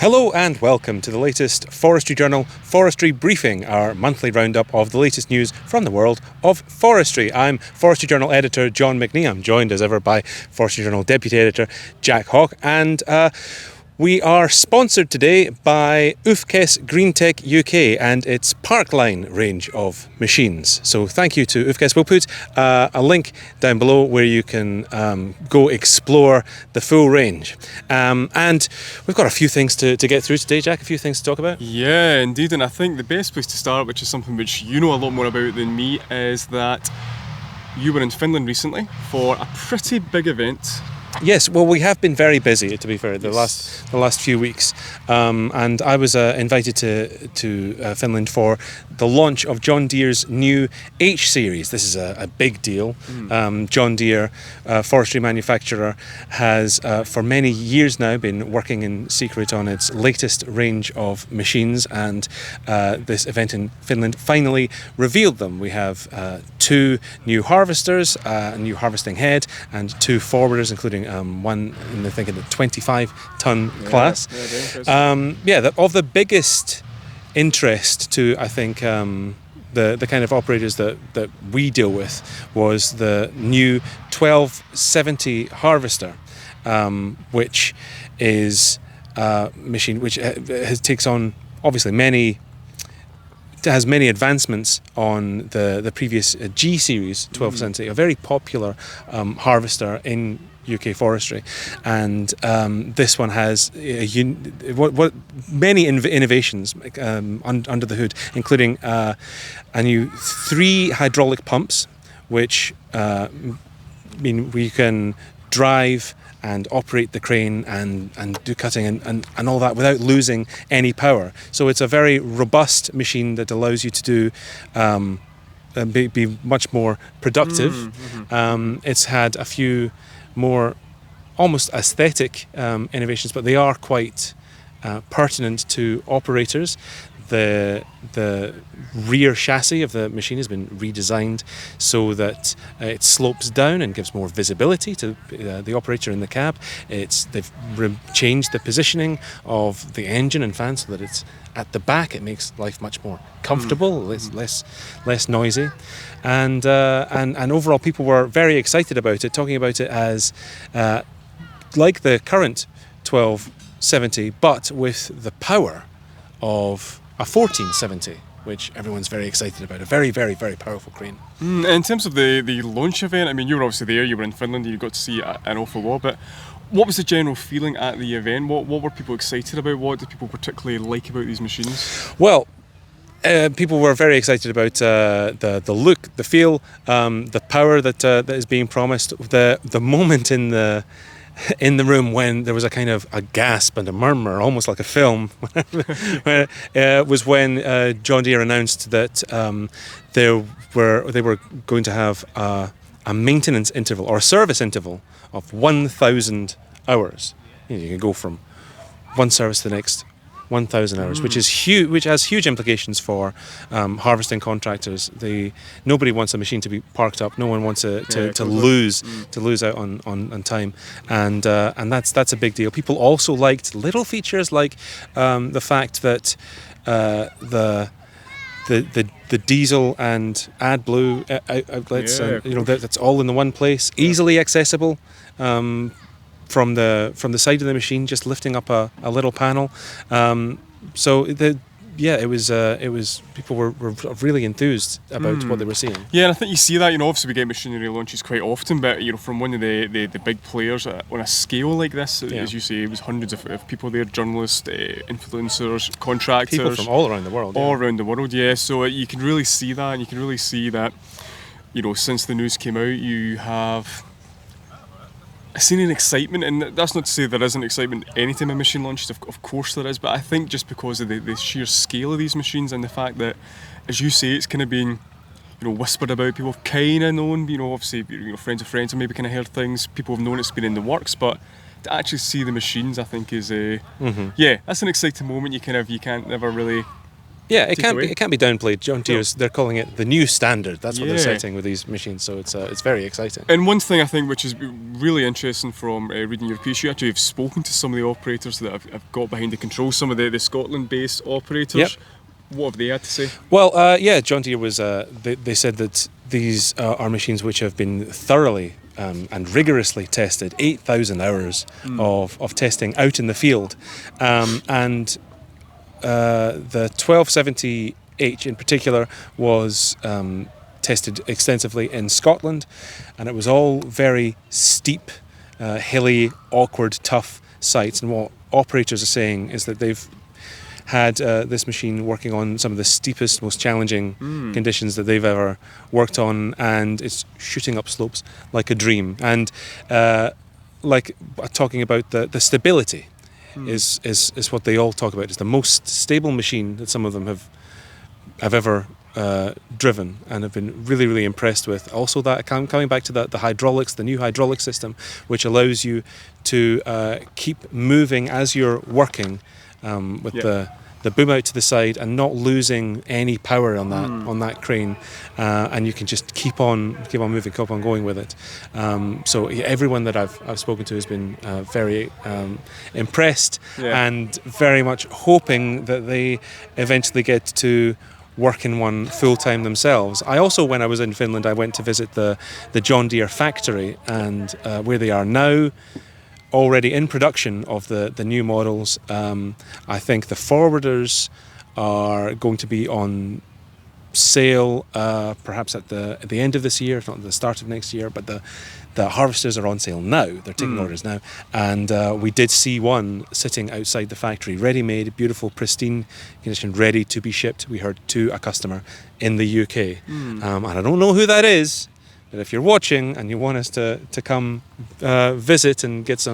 Hello and welcome to the latest Forestry Journal Forestry Briefing, our monthly roundup of the latest news from the world of forestry. I'm Forestry Journal editor John McNee. I'm joined as ever by Forestry Journal deputy editor Jack Haugh, and we are sponsored today by Ufkes Greentec UK and its Parkline range of machines. So thank you to Ufkes. We'll put a link down below where you can go explore the full range. And we've got a few things to get through today, Jack, a few things to talk about. Yeah, indeed, and I think the best place to start, which is something which you know a lot more about than me, is that you were in Finland recently for a pretty big event. Yes, well, we have been very busy, to be fair, the last few weeks, and I was invited to Finland for the launch of John Deere's new H series. This is a big deal. John Deere, forestry manufacturer, has for many years now been working in secret on its latest range of machines, and this event in Finland finally revealed them. We have two new harvesters, a new harvesting head, and two forwarders, including one in the 25-ton class. Of the biggest interest to, I think, the kind of operators that we deal with was the new 1270 harvester, which is a machine which takes on obviously has many advancements on the previous G series 1270, a very popular harvester in UK forestry, and this one has many innovations under the hood, including a new 3 hydraulic pumps, which mean we can drive and operate the crane and do cutting and all that without losing any power. So it's a very robust machine that allows you to do be much more productive. It's had a few more almost aesthetic innovations, but they are quite pertinent to operators. The rear chassis of the machine has been redesigned so that it slopes down and gives more visibility to the operator in the cab. They've changed the positioning of the engine and fan so that it's at the back. It makes life much more comfortable, less noisy, and overall people were very excited about it, talking about it as like the current 1270, but with the power of a 1470, which everyone's very excited about. A very, very, very powerful crane. In terms of the launch event, I mean, you were obviously there, you were in Finland, you got to see an awful lot, but what was the general feeling at the event? What were people excited about? What did people particularly like about these machines? Well, people were very excited about the look, the feel, the power that is being promised. The moment in the room when there was a kind of a gasp and a murmur, almost like a film, was when John Deere announced that they were going to have a maintenance interval or a service interval of 1,000 hours. You can go from one service to the next 1,000 hours, which is huge, which has huge implications for harvesting contractors. Nobody wants a machine to be parked up. No one wants to lose out on time, and that's a big deal. People also liked little features like the fact that the diesel and AdBlue outlets, that's all in the one place, easily accessible. From the side of the machine, just lifting up a little panel. It was people were really enthused about what they were seeing. Yeah, and I think you see that, obviously we get machinery launches quite often, but from one of the big players on a scale like this, as you say, it was hundreds of people there, journalists, influencers, contractors. People from all around the world. All around the world, yeah. So you can really see that, and you can really see that, since the news came out, you have seen an excitement, and that's not to say there isn't excitement anytime a machine launches, of course there is, but I think just because of the sheer scale of these machines and the fact that, as you say, it's kind of being whispered about, people have kind of known, obviously friends of friends have maybe kind of heard things, people have known it's been in the works, but to actually see the machines, I think is that's an exciting moment. You can't never really Yeah, it take can't away. be downplayed. John Deere's, they're calling it the new standard. That's what they're Yeah. setting with these machines. So it's very exciting. And one thing I think which is really interesting from reading your piece, you actually have spoken to some of the operators that have got behind the controls, some of the Scotland-based operators. Yep. What have they had to say? Well, yeah, John Deere was. They said that these are machines which have been thoroughly and rigorously tested, 8,000 hours of testing out in the field, and the 1270H in particular was tested extensively in Scotland, and it was all very steep, hilly, awkward, tough sites. And what operators are saying is that they've had this machine working on some of the steepest, most challenging conditions that they've ever worked on, and it's shooting up slopes like a dream. And like talking about the stability is what they all talk about. It's the most stable machine that some of them have ever driven, and have been really, really impressed with. Also, that coming back to the hydraulics, the new hydraulic system, which allows you to keep moving as you're working with the boom out to the side and not losing any power on that crane, and you can just keep on moving, keep on going with it. So everyone that I've spoken to has been very impressed and very much hoping that they eventually get to work in one full time themselves. I also, when I was in Finland, I went to visit the John Deere factory, and where they are now, already in production of the new models. I think the forwarders are going to be on sale perhaps at the end of this year, if not at the start of next year, but the harvesters are on sale now. They're taking orders now, and we did see one sitting outside the factory, ready-made, beautiful, pristine condition, ready to be shipped. We heard to a customer in the UK, and I don't know who that is. But if you're watching and you want us to come visit and get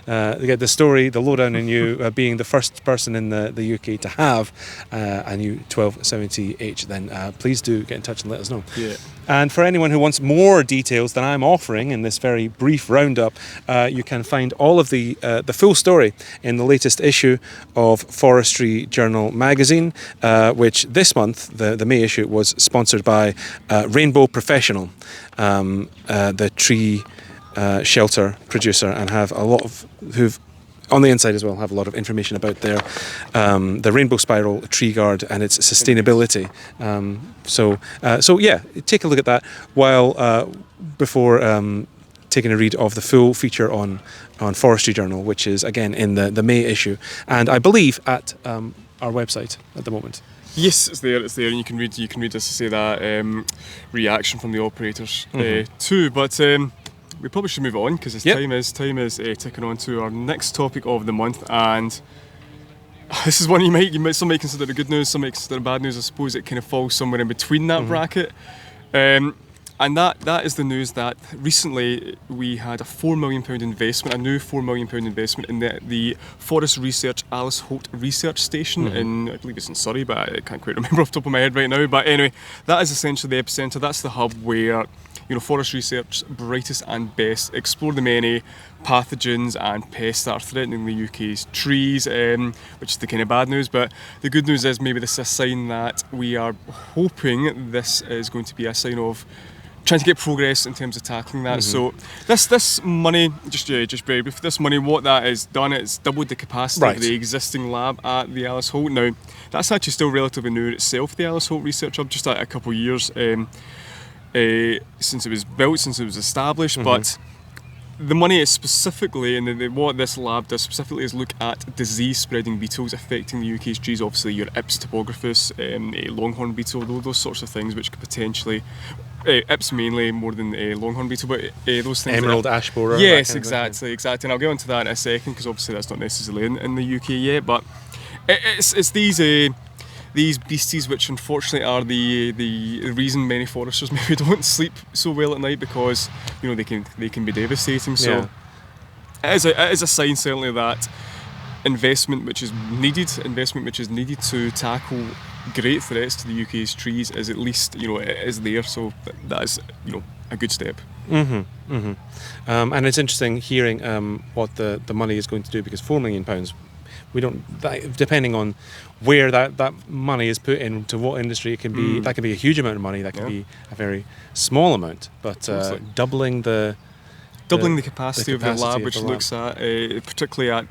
get the story, the lowdown on you being the first person in the UK to have a new 1270H, then please do get in touch and let us know. Yeah. And for anyone who wants more details than I'm offering in this very brief roundup, you can find all of the full story in the latest issue of Forestry Journal magazine, which this month, the May issue, was sponsored by Rainbow Professional, the tree shelter producer, and have a lot of who've on the inside as well have a lot of information about their the Rainbow Spiral tree guard and its sustainability. So yeah, take a look at that while before taking a read of the full feature on Forestry Journal, which is again in the May issue, and I believe at our website at the moment. Yes, it's there, and you can read as I say that reaction from the operators too. But we probably should move on, because time is ticking on to our next topic of the month, and this is one you might some may consider the good news, some may consider bad news. I suppose it kind of falls somewhere in between that bracket. And that is the news that recently we had a £4 million investment, a new £4 million investment in the Forest Research Alice Holt Research Station in, I believe it's in Surrey, but I can't quite remember off the top of my head right now. But anyway, that is essentially the epicentre. That's the hub where Forest Research brightest and best explore the many pathogens and pests that are threatening the UK's trees, which is the kind of bad news. But the good news is maybe this is a sign that we are hoping this is going to be a sign of trying to get progress in terms of tackling that. So this money, just very brief, this money, what that has done, it's doubled the capacity of the existing lab at the Alice Holt. Now, that's actually still relatively new in itself, the Alice Holt Research Hub, just a couple of years since it was built, since it was established, but the money is specifically, and what this lab does specifically, is look at disease-spreading beetles affecting the UK's trees. Obviously, your Ips topographus, a longhorn beetle, those sorts of things, which could potentially, Ips mainly more than a longhorn beetle, but those things. Emerald ash borer. Yes, exactly. And I'll get onto that in a second, because obviously that's not necessarily in the UK yet. But it's these beasties which unfortunately are the reason many foresters maybe don't sleep so well at night, because they can be devastating. So it is a sign certainly that investment which is needed to tackle great threats to the UK's trees is at least it is there. So that is a good step. And it's interesting hearing what the money is going to do, because £4 million we don't. Depending on where that money is put into what industry, it can be. That can be a huge amount of money. That can be a very small amount. But doubling the capacity of the lab, which looks at particularly at.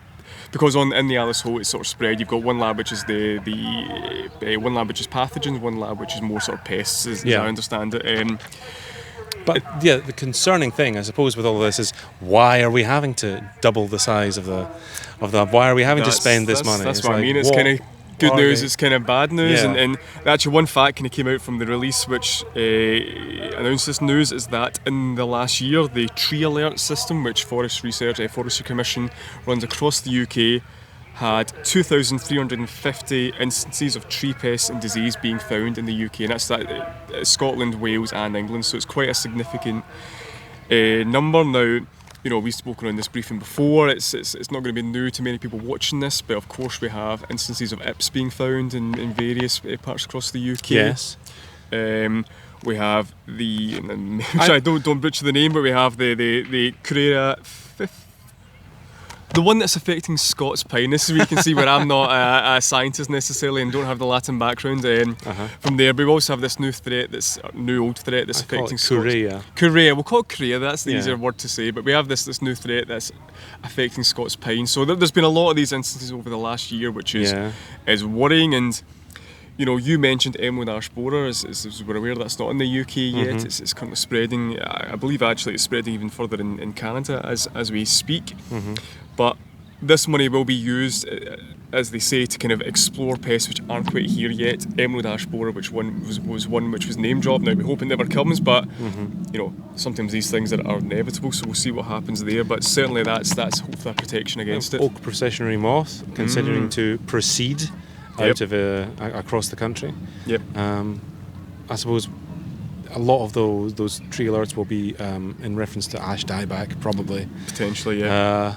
Because in the Alice Holt, it's sort of spread. You've got one lab which is the one lab which is pathogens, one lab which is more sort of pests, as I understand it. But the concerning thing, I suppose, with all of this is why are we having to double the size of the? Why are we having to spend this money? That's what I mean. It's kind of good news. It's kind of bad news. And actually, one fact kind of came out from the release which announced this news is that in the last year, the tree alert system, which Forestry Commission runs across the UK, had 2,350 instances of tree pests and disease being found in the UK, and that's Scotland, Wales and England, so it's quite a significant number. Now, we've spoken on this briefing before, it's not going to be new to many people watching this, but of course we have instances of IPS being found in various parts across the UK. Yes. We have don't butcher the name, but we have the Carrera the one that's affecting Scots pine. This is where you can see where I'm not a scientist necessarily and don't have the Latin background. From there, but we also have this new old threat that's affecting Scots. Carrera. We'll call it Carrera. That's the easier word to say. But we have this new threat that's affecting Scots pine. So there's been a lot of these instances over the last year, which is worrying. And you mentioned emerald ash borer. As we're aware, that's not in the UK yet. It's currently spreading. I believe actually it's spreading even further in Canada as we speak. But this money will be used, as they say, to kind of explore pests which aren't quite here yet. Emerald ash borer, which was one which was name dropped. Now we hope it never comes, but sometimes these things are inevitable. So we'll see what happens there. But certainly that's hopefully a protection against it. Oak processionary moth, considering to proceed out of across the country. Yep. I suppose a lot of those tree alerts will be in reference to ash dieback, probably. Potentially, yeah.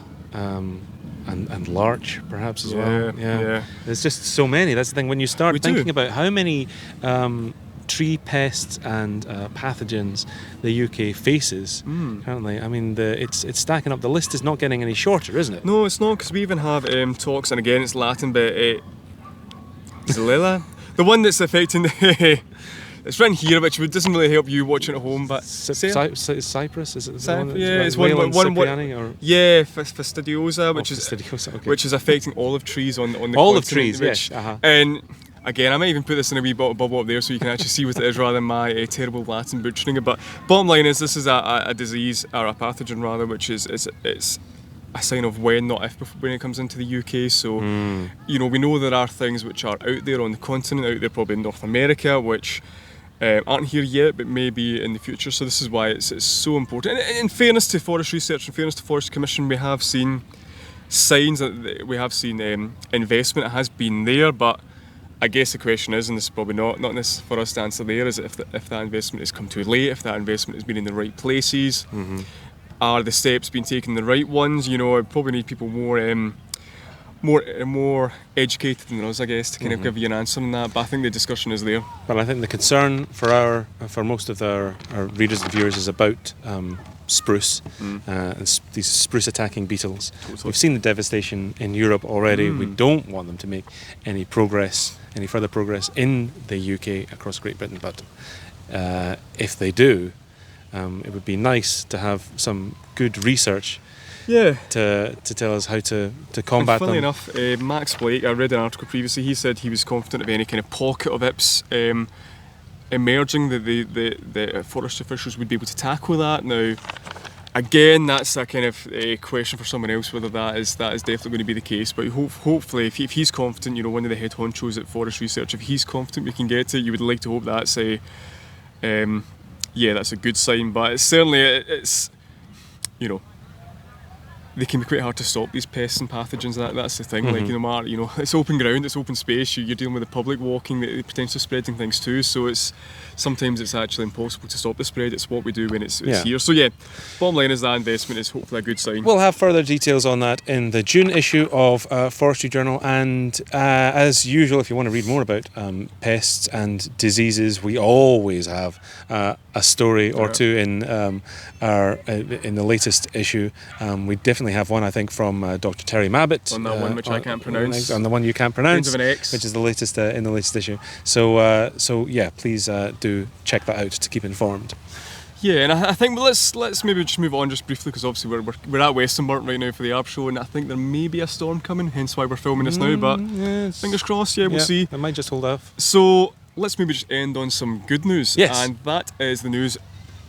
And larch, perhaps, as well. Yeah. There's just so many. That's the thing. When you start thinking about how many tree pests and pathogens the UK faces currently, I mean, it's stacking up. The list is not getting any shorter, isn't it? No, it's not, because we even have talks, and again, it's Latin, but Zillela, the one that's affecting the. It's written here, which doesn't really help you watching at home, but Cyprus, is it? It's one. Yeah, fastidiosa, which is affecting olive trees on the olive continent, trees. And again, I might even put this in a wee bubble up there so you can actually see what it is rather than my terrible Latin butchering it. But bottom line is, this is a disease, or a pathogen rather, which is it's a sign of when, not if, when it comes into the UK. So, we know there are things which are out there on the continent, out there probably in North America, which aren't here yet, but maybe in the future. So this is why it's so important. And in fairness to Forest Research, in fairness to Forestry Commission, we have seen signs that we have seen investment. It has been there, but I guess the question is, and this is probably not necessary for us to answer there, is if that investment has come too late, if that investment has been in the right places. Are the steps being taken the right ones? I probably need people more educated than us, I guess, to kind of give you an answer on that. But I think the discussion is there. Well, I think the concern for most of our readers and viewers is about spruce and these spruce attacking beetles. Totally. We've seen the devastation in Europe already. We don't want them to make any further progress in the UK across Great Britain. But if they do, it would be nice to have some good research to tell us how to combat them. Funnily enough, Max Blake, I read an article previously, he said he was confident of any kind of pocket of IPS emerging, that the forest officials would be able to tackle that. Now, again, that's a kind of a question for someone else, whether that is definitely going to be the case. But hopefully, if he's confident, one of the head honchos at Forest Research, if he's confident we can get it, you would like to hope that's that's a good sign. But it's certainly, they can be quite hard to stop, these pests and pathogens. That's the thing. Like, no matter, it's open ground, it's open space. You're dealing with the public walking, the potential spreading things too. So sometimes it's actually impossible to stop the spread. It's what we do when it's here. So bottom line is that investment is hopefully a good sign. We'll have further details on that in the June issue of Forestry Journal, and as usual, if you want to read more about pests and diseases, we always have a story or two in the latest issue. We definitely definitely have one, I think, from Dr. Terry Mabbitt. On that one which I can't pronounce. On the one you can't pronounce. Ends with an X. Which is the latest in the latest issue. So yeah, please do check that out to keep informed. Yeah, and I think let's maybe just move on just briefly, because obviously we're at Westonbirt right now for the ARB show, and I think there may be a storm coming, hence why we're filming this now. But Yes. fingers crossed, we'll see. It might just hold off. So let's maybe just end on some good news. Yes. And that is the news,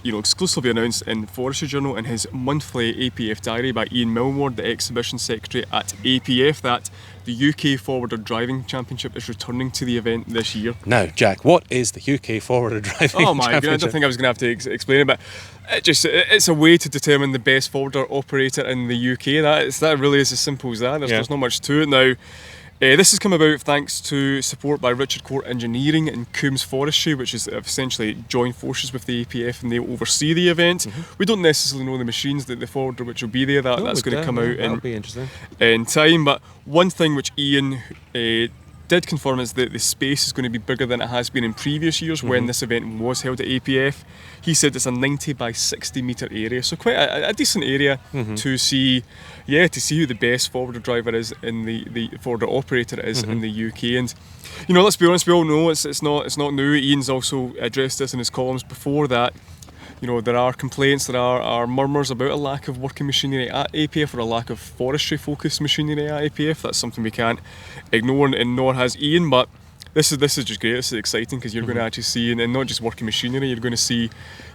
exclusively announced in Forestry Journal in his monthly APF diary by Ian Milward, the exhibition secretary at APF, that the UK Forwarder Driving Championship is returning to the event this year. Now, Jack, what is the UK Forwarder Driving Oh my god, I Championship? don't think I was going to have to explain it, but it's a way to determine the best forwarder operator in the UK. That really is as simple as that. There's not much to it now. This has come about thanks to support by Richard Court Engineering and Coombs Forestry, which is essentially joined forces with the APF, and they oversee the event. We don't necessarily know the machines that the forwarder which will be there. That's going to come out in time. But one thing which Ian did confirm is that the space is going to be bigger than it has been in previous years when this event was held at APF. He said it's a 90 by 60 metre area, so quite a decent area to see who the best forwarder driver is in the forwarder operator is in the UK. And let's be honest, we all know it's not new. Ian's also addressed this in his columns before that. There are complaints, there are murmurs about a lack of working machinery at APF, or a lack of forestry-focused machinery at APF. That's something we can't ignore, and nor has Ian. But this is just great. This is exciting, because you're going to actually see, and not just working machinery, you're going to see,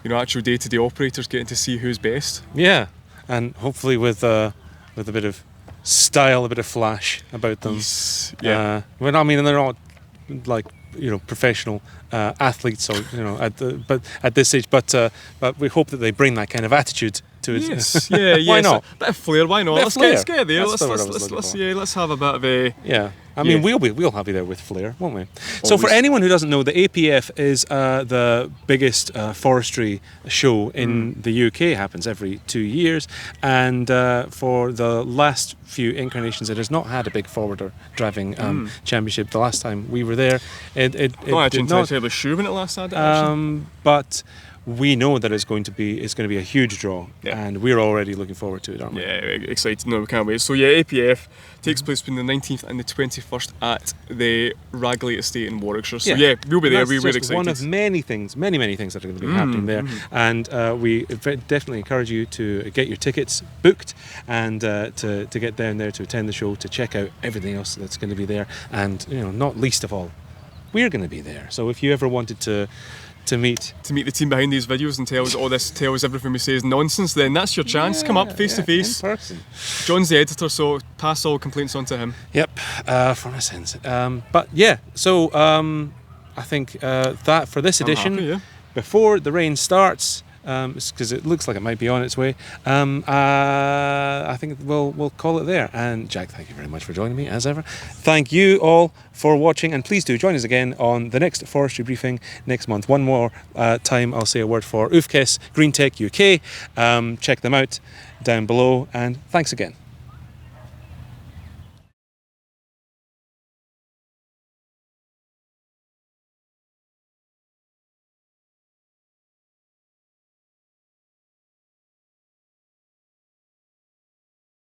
actual day-to-day operators getting to see who's best. Yeah, and hopefully with a bit of style, a bit of flash about them. Yeah. And they're not like professional athletes, or at this stage, but we hope that they bring that kind of attitude to it. Yes, yeah. Why not? A bit of flair, why not? Let's get there. Let's have a bit of a... Yeah. We'll have you there with flair, won't we? Always. So for anyone who doesn't know, the APF is the biggest forestry show in the UK. It happens every 2 years, and for the last few incarnations, it has not had a big forwarder driving championship. The last time we were there, it did not. I was sure when it last had it. But we know that it's going to be a huge draw, and we're already looking forward to it, aren't we? Yeah, excited. No, we can't wait. So yeah, APF takes place between the 19th and the 21st at the Ragley Estate in Warwickshire. So yeah, we'll be there. We're excited. One of many things that are going to be happening there, and we definitely encourage you to get your tickets booked and to get down there to attend the show, to check out everything else that's going to be there, and not least of all, we're going to be there. So if you ever wanted to meet the team behind these videos and tell us everything we say is nonsense, then that's your chance. Come up face to face. In person. John's the editor, so pass all complaints on to him. Yep, for my sins. But yeah, so I think that for this edition, before the rain starts, because it looks like it might be on its way, I think we'll call it there. And Jack, thank you very much for joining me as ever. Thank you all for watching, and please do join us again on the next Forestry Briefing next month. One more time I'll say a word for Ufkes Greentec UK. Check them out down below, and thanks again.